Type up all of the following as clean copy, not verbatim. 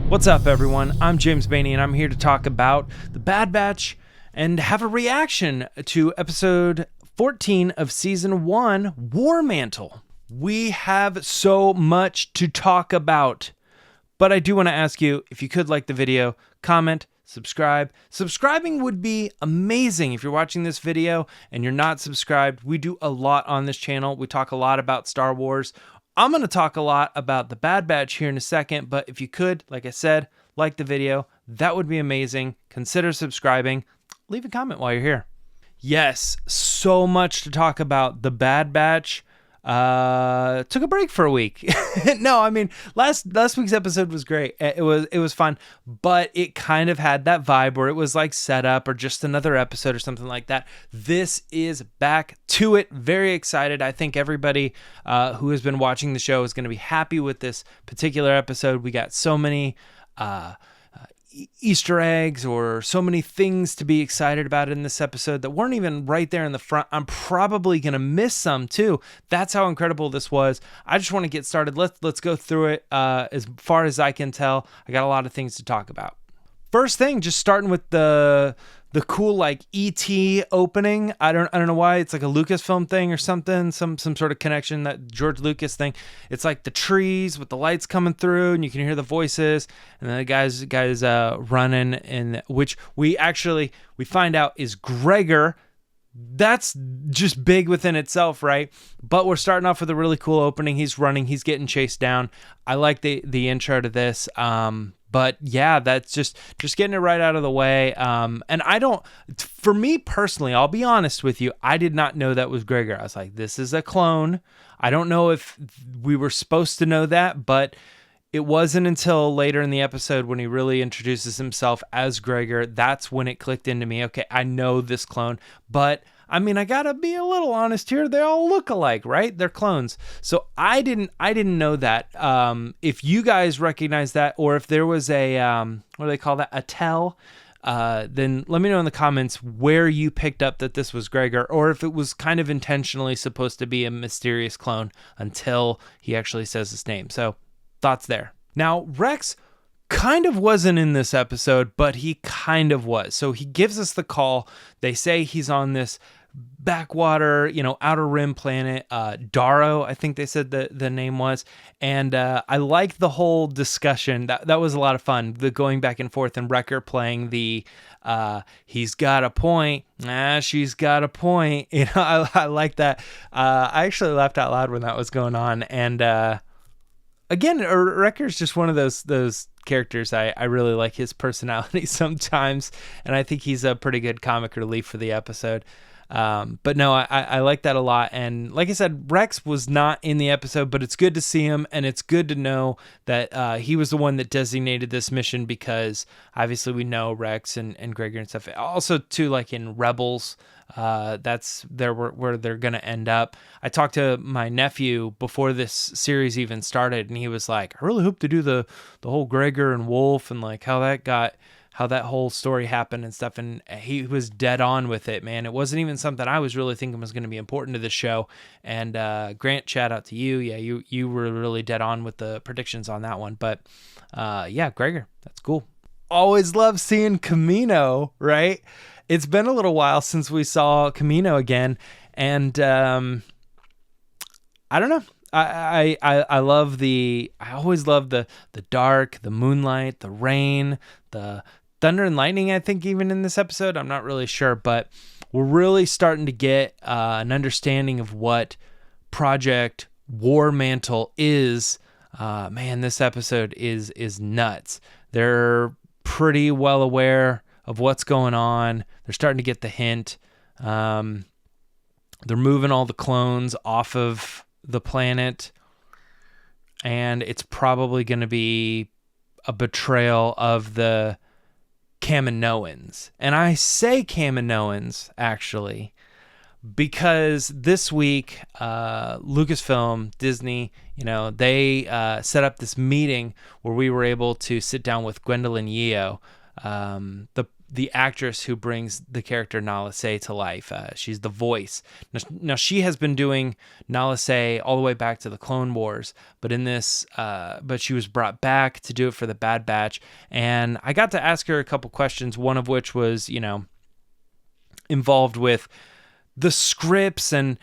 What's up, everyone? I'm James Baney, and I'm here to talk about The Bad Batch and have a reaction to episode 14 of season 1, War-Mantle. We have so much to talk about, but I do want to ask you if you could like the video, comment, subscribe. Subscribing would be amazing if you're watching this video and you're not subscribed. We do a lot on this channel. We talk a lot about Star Wars. I'm going to talk a lot about The Bad Batch here in a second, but if you could, like I said, like the video, that would be amazing. Consider subscribing. Leave a comment while you're here. Yes, so much to talk about. The Bad Batch took a break for a week. No, I mean, last week's episode was great. It was fun, but it kind of had that vibe where it was like set up or just another episode or something like that. This is back to it. Very excited. I think everybody who has been watching the show is going to be happy with this particular episode. We got so many Easter eggs or so many things to be excited about in this episode that weren't even right there in the front. I'm probably going to miss some too. That's how incredible this was. I just want to get started. Let's go through it. As far as I can tell, I got a lot of things to talk about. First thing, just starting with the cool like ET opening. I don't know why. It's like a Lucasfilm thing or something, some sort of connection, that George Lucas thing. It's like the trees with the lights coming through and you can hear the voices, and then the guys running, and which we find out is Gregor. That's just big within itself, right? But we're starting off with a really cool opening. He's running, he's getting chased down. I like the intro to this. But yeah, that's just getting it right out of the way. And for me personally, I'll be honest with you, I did not know that was Gregor. I was like, this is a clone. I don't know if we were supposed to know that, but it wasn't until later in the episode when he really introduces himself as Gregor. That's when it clicked into me. Okay, I know this clone, but I mean, I gotta be a little honest here. They all look alike, right? They're clones. So I didn't know that. If you guys recognize that, or if there was a, what do they call that? A tell, then let me know in the comments where you picked up that this was Gregor, or if it was kind of intentionally supposed to be a mysterious clone until he actually says his name. So thoughts there. Now, Rex kind of wasn't in this episode, but he kind of was. So he gives us the call. They say he's on this backwater, outer rim planet, Darrow, I think they said the name was. And I like the whole discussion. That was a lot of fun. The going back and forth, and Wrecker playing the he's got a point. She's got a point. I like that. I actually laughed out loud when that was going on. And again, Wrecker's just one of those characters. I really like his personality sometimes, and I think he's a pretty good comic relief for the episode. But no, I like that a lot. And like I said, Rex was not in the episode, but it's good to see him, and it's good to know that he was the one that designated this mission, because obviously we know Rex and Gregor and stuff. Also, too, like in Rebels, that's where they're gonna end up. I talked to my nephew before this series even started, and he was like, I really hope to do the whole Gregor and Wolf and like how that whole story happened and stuff. And he was dead on with it, man. It wasn't even something I was really thinking was going to be important to the show. And Grant, shout out to you. Yeah, you were really dead on with the predictions on that one. But yeah, Gregor, that's cool. Always love seeing Kamino, right? It's been a little while since we saw Kamino again, and I don't know. I always love the dark, the moonlight, the rain, the thunder and lightning, I think, even in this episode. I'm not really sure, but we're really starting to get an understanding of what Project War-Mantle is. Man, this episode is nuts. They're pretty well aware of what's going on. They're starting to get the hint. They're moving all the clones off of the planet, and it's probably going to be a betrayal of the Kaminoans. And I say Kaminoans, actually, because this week, Lucasfilm, Disney, they set up this meeting where we were able to sit down with Gwendolyn Yeo, the the actress who brings the character Nala Se to life. She's the voice. Now she has been doing Nala Se all the way back to the Clone Wars, but in this, but she was brought back to do it for the Bad Batch. And I got to ask her a couple questions, one of which was, involved with the scripts and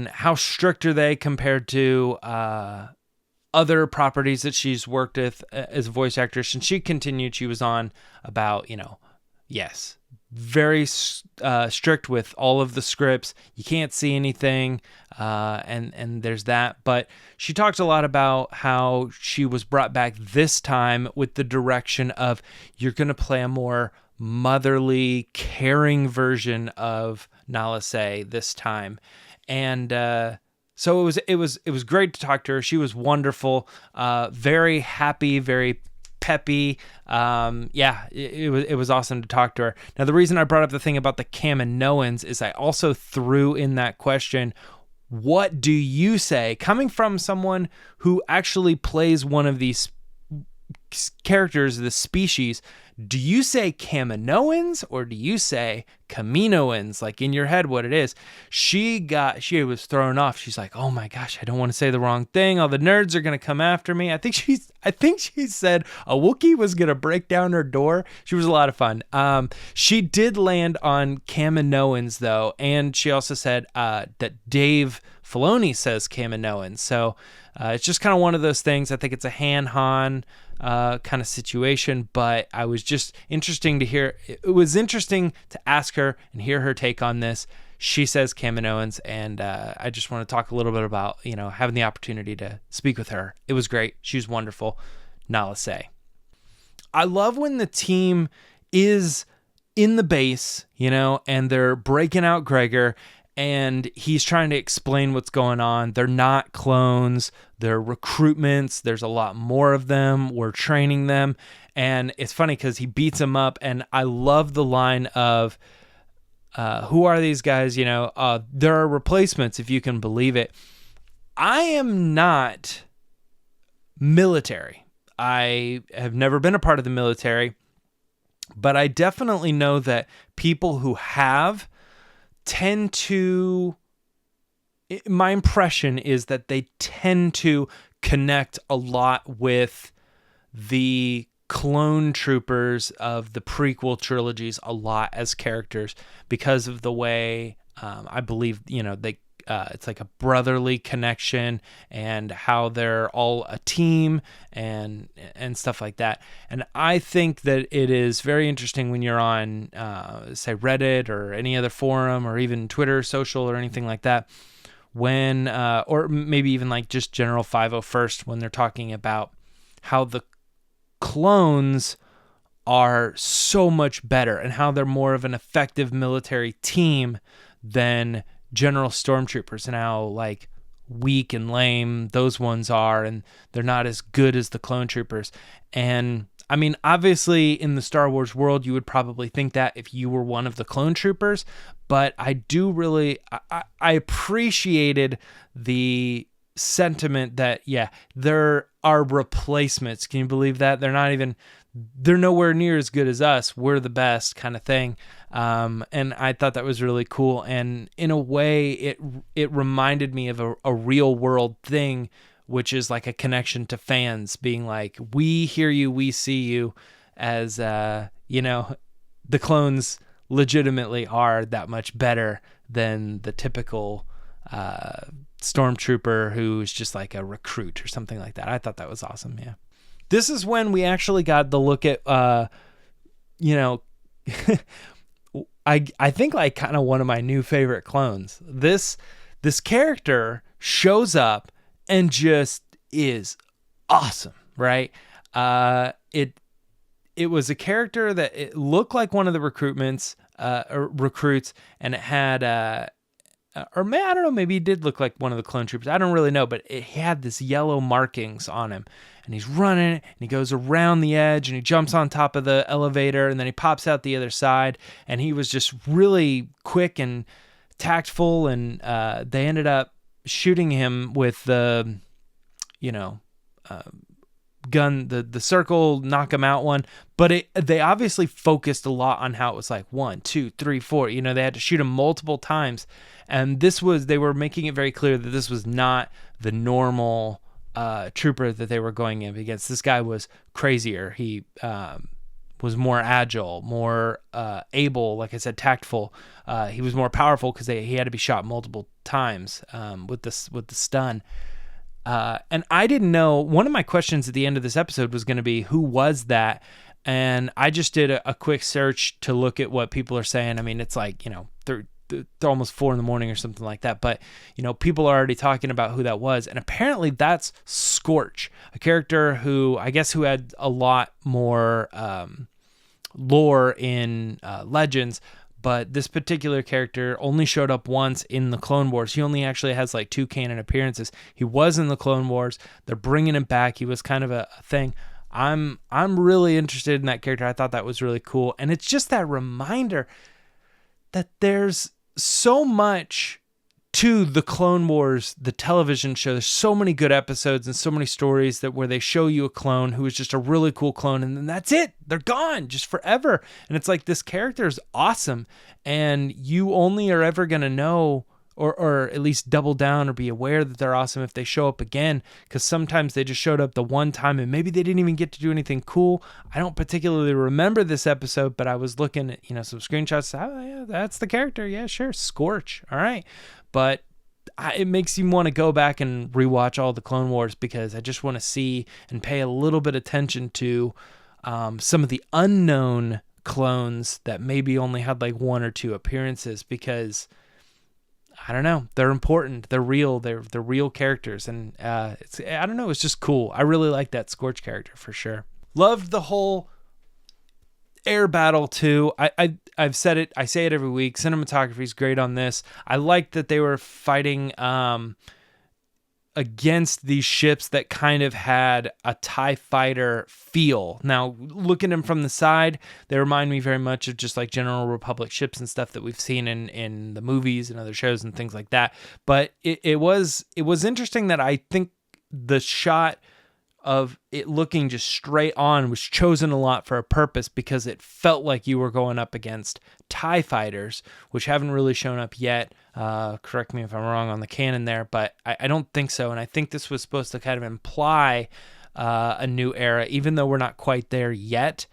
how strict are they compared to other properties that she's worked with as a voice actress. And she continued, she was on about, yes, very strict with all of the scripts. You can't see anything, and there's that. But she talked a lot about how she was brought back this time with the direction of you're going to play a more motherly, caring version of Nala Se this time. And so it was great to talk to her. She was wonderful, very happy, very peppy. It was awesome to talk to her. Now, the reason I brought up the thing about the Kaminoans is I also threw in that question, what do you say? Coming from someone who actually plays one of these characters, the species, do you say Kaminoans or do you say Kaminoans? Like in your head, what it is. She was thrown off. She's like, oh my gosh, I don't want to say the wrong thing. All the nerds are going to come after me. I think she said a Wookiee was going to break down her door. She was a lot of fun. She did land on Kaminoans though. And she also said that Dave Filoni says Kaminoans. So it's just kind of one of those things. I think it's a Han kind of situation, but I was just interesting to hear. It was interesting to ask her and hear her take on this. She says Kaminoans, and I just want to talk a little bit about, having the opportunity to speak with her. It was great. She was wonderful. Nala Se. I love when the team is in the base, and they're breaking out Gregor, and he's trying to explain what's going on. They're not clones. They're recruitments. There's a lot more of them. We're training them. And it's funny because he beats them up. And I love the line of, who are these guys? There are replacements, if you can believe it. I am not military. I have never been a part of the military. But I definitely know that people who have tend to, my impression is that they tend to connect a lot with the clone troopers of the prequel trilogies a lot as characters because of the way I believe, it's like a brotherly connection and how they're all a team and stuff like that. And I think that it is very interesting when you're on, say, Reddit or any other forum or even Twitter, social or anything like that, when, or maybe even like just General 501st, when they're talking about how the clones are so much better and how they're more of an effective military team than General Stormtroopers, and how like weak and lame those ones are, and they're not as good as the clone troopers. And I mean, obviously in the Star Wars world, you would probably think that if you were one of the clone troopers, but I do really, I appreciated the sentiment that, yeah, there are replacements. Can you believe that? They're nowhere near as good as us. We're the best kind of thing. And I thought that was really cool. And in a way, it reminded me of a real world thing, which is like a connection to fans being like, we hear you, we see you, as, the clones legitimately are that much better than the typical stormtrooper who's just like a recruit or something like that. I thought that was awesome. Yeah. This is when we actually got the look at, I think like kind of one of my new favorite clones. This character shows up and just is awesome, right? It was a character that it looked like one of the recruits, and it had I don't know, maybe he did look like one of the clone troopers. I don't really know, but it had this yellow markings on him. And he's running, and he goes around the edge, and he jumps on top of the elevator, and then he pops out the other side. And he was just really quick and tactful, and they ended up shooting him with the, gun, the circle, knock him out one. But they obviously focused a lot on how it was like 1, 2, 3, 4. You know, they had to shoot him multiple times. And they were making it very clear that this was not the normal trooper that they were going up against. This guy was crazier. He was more agile, more able, like I said, tactful. He was more powerful because he had to be shot multiple times with the stun. And I didn't know. One of my questions at the end of this episode was going to be, who was that? And I just did a quick search to look at what people are saying. I mean, it's like, you know, they're almost 4 a.m. or something like that. But, you know, people are already talking about who that was. And apparently that's Scorch, a character who had a lot more lore in Legends. But this particular character only showed up once in the Clone Wars. He only actually has like 2 canon appearances. He was in the Clone Wars. They're bringing him back. He was kind of a thing. I'm really interested in that character. I thought that was really cool. And it's just that reminder that there's so much to the Clone Wars, the television show. There's so many good episodes and so many stories where they show you a clone who is just a really cool clone, and then that's it. They're gone just forever. And it's like, this character is awesome, and you only are ever going to know or at least double down or be aware that they're awesome if they show up again, because sometimes they just showed up the one time and maybe they didn't even get to do anything cool. I don't particularly remember this episode, but I was looking at, you know, some screenshots. Oh, yeah, that's the character. Yeah, sure. Scorch. All right. But it makes you want to go back and rewatch all the Clone Wars, because I just want to see and pay a little bit attention to some of the unknown clones that maybe only had like 1 or 2 appearances, because I don't know, they're important, they're real, they're real characters, and I don't know, it's just cool. I really like that Scorch character for sure. Loved the whole air battle too. I've said it, I say it every week. Cinematography is great on this. I liked that they were fighting against these ships that kind of had a TIE fighter feel. Now, looking at them from the side, they remind me very much of just like General Republic ships and stuff that we've seen in the movies and other shows and things like that. But it was interesting that I think the shot of it looking just straight on was chosen a lot for a purpose, because it felt like you were going up against TIE fighters, which haven't really shown up yet. Correct me if I'm wrong on the canon there, but I don't think so. And I think this was supposed to kind of imply a new era, even though we're not quite there yet.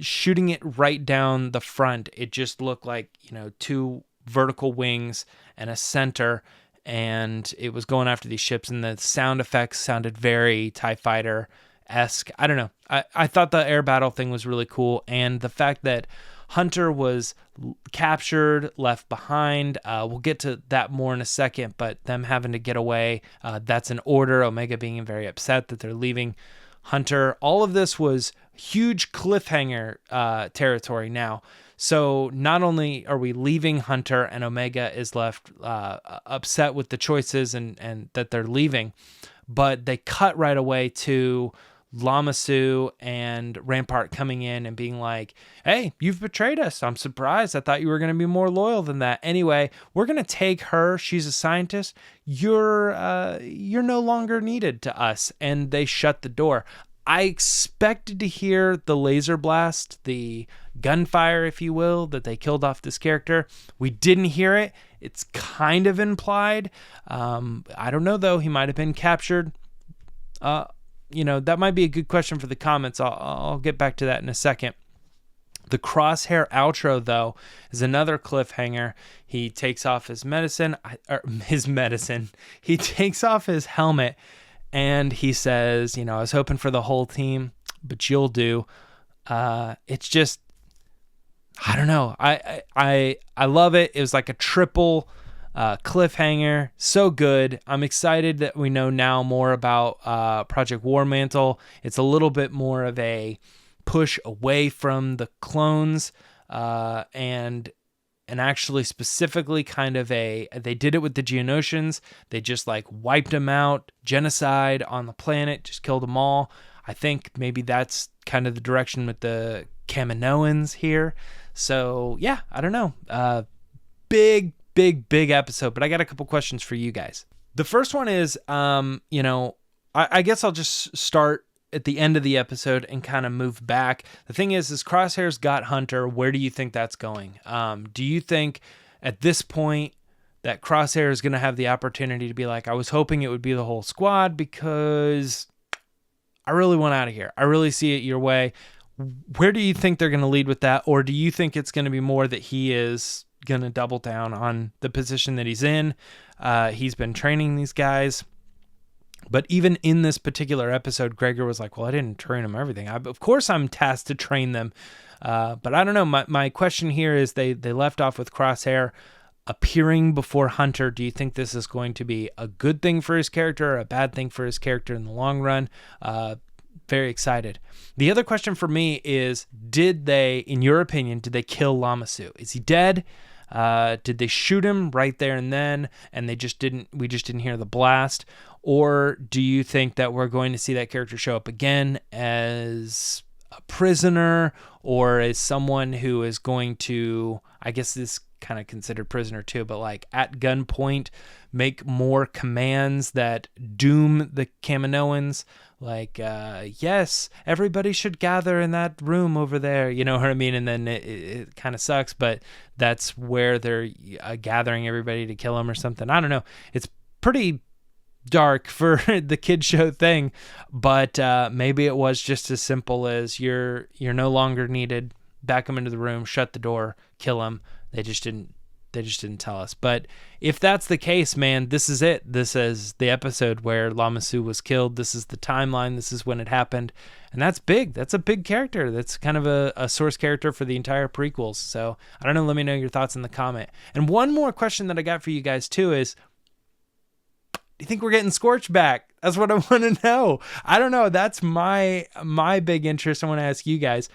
Shooting it right down the front, it just looked like, you know, 2 vertical wings and a center, and it was going after these ships, and the sound effects sounded very TIE Fighter-esque. I don't know. I thought the air battle thing was really cool, and the fact that Hunter was captured, left behind. We'll get to that more in a second, but them having to get away, that's an order. Omega being very upset that they're leaving Hunter. All of this was huge cliffhanger territory now. So not only are we leaving Hunter and Omega is left upset with the choices and that they're leaving, but they cut right away to Lamasu and Rampart coming in and being like, hey, you've betrayed us. I'm surprised. I thought you were going to be more loyal than that. Anyway, we're going to take her. She's a scientist. You're no longer needed to us. And they shut the door. I expected to hear the laser blast, the gunfire, if you will, that they killed off this character. We didn't hear it. It's kind of implied. I don't know, though. He might have been captured. You know, that might be a good question for the comments. I'll get back to that in a second. The crosshair outro, though, is another cliffhanger. He takes off his medicine. He takes off his helmet, and he says, you know, I was hoping for the whole team, but you'll do. It's just, I don't know. I love it. It was like a triple cliffhanger. So good. I'm excited that we know now more about Project War-Mantle. It's a little bit more of a push away from the clones and actually specifically kind of they did it with the Geonosians. They just like wiped them out, genocide on the planet, just killed them all. I think maybe that's kind of the direction with the Kaminoans here. So yeah, I don't know. Big episode, but I got a couple questions for you guys. The first one is, you know, I guess I'll just start at the end of the episode and kind of move back. The thing is Crosshair's got Hunter. Where do you think that's going? Do you think at this point that Crosshair is going to have the opportunity to be like, I was hoping it would be the whole squad because I really want out of here. I really see it your way. Where do you think they're going to lead with that? Or do you think it's going to be more that he is going to double down on the position that he's in? He's been training these guys. But even in this particular episode, Gregor was like, well, I didn't train them everything. Of course I'm tasked to train them. But I don't know. My question here is they left off with Crosshair appearing before Hunter. Do you think this is going to be a good thing for his character or a bad thing for his character in the long run? Very excited. The other question for me is, did they, in your opinion, did they kill Lamasu? Is he dead? Did they shoot him right there and then, and we just didn't hear the blast? Or do you think that we're going to see that character show up again as a prisoner or as someone who is going to, I guess this kind of considered prisoner too, but like at gunpoint, make more commands that doom the Kaminoans? Like, yes, everybody should gather in that room over there. You know what I mean? And then it kind of sucks, but that's where they're gathering everybody to kill him or something. I don't know. It's pretty dark for the kid show thing, but maybe it was just as simple as you're no longer needed. Back him into the room, shut the door, kill him. They just didn't tell us. But if that's the case, man, this is it. This is the episode where Lamasu was killed. This is the timeline. This is when it happened. And that's big. That's a big character. That's kind of a source character for the entire prequels. So I don't know. Let me know your thoughts in the comment. And one more question that I got for you guys too is, do you think we're getting Scorch back? That's what I want to know. I don't know. That's my big interest. I want to ask you guys.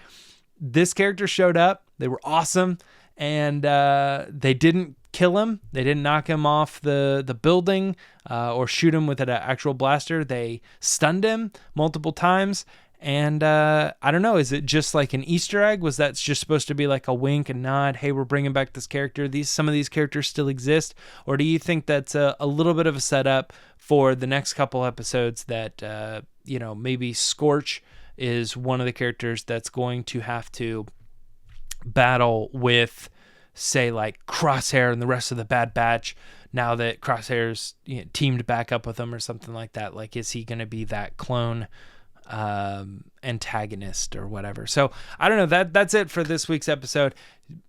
This character showed up. They were awesome. And they didn't kill him. They didn't knock him off the building or shoot him with an actual blaster. They stunned him multiple times. And I don't know. Is it just like an Easter egg? Was that just supposed to be like a wink and nod? Hey, we're bringing back this character. Some of these characters still exist. Or do you think that's a little bit of a setup for the next couple episodes that, maybe Scorch is one of the characters that's going to have to battle with, say, like Crosshair and the rest of the Bad Batch now that Crosshair's teamed back up with them or something like that? Like, is he going to be that clone antagonist or whatever? So I don't know. That's it for this week's episode.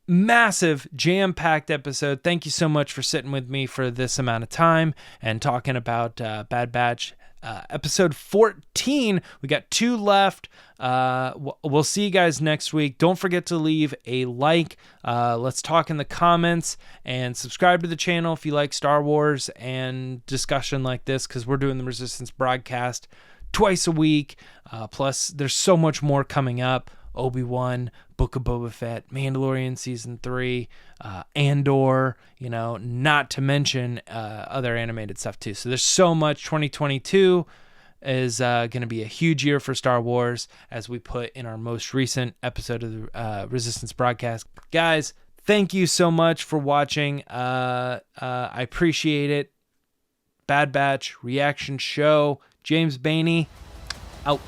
Massive jam-packed episode. Thank you so much for sitting with me for this amount of time and talking about Bad Batch. Episode 14. We got 2 left. We'll see you guys next week. Don't forget to leave a like. Let's talk in the comments and subscribe to the channel if you like Star Wars and discussion like this, because we're doing the Resistance broadcast twice a week. Plus, there's so much more coming up. Obi-Wan, Book of Boba Fett, Mandalorian Season 3, Andor, not to mention other animated stuff too. So there's so much. 2022 is going to be a huge year for Star Wars, as we put in our most recent episode of the Resistance broadcast. Guys, thank you so much for watching. I appreciate it. Bad Batch reaction show. James Baney, out.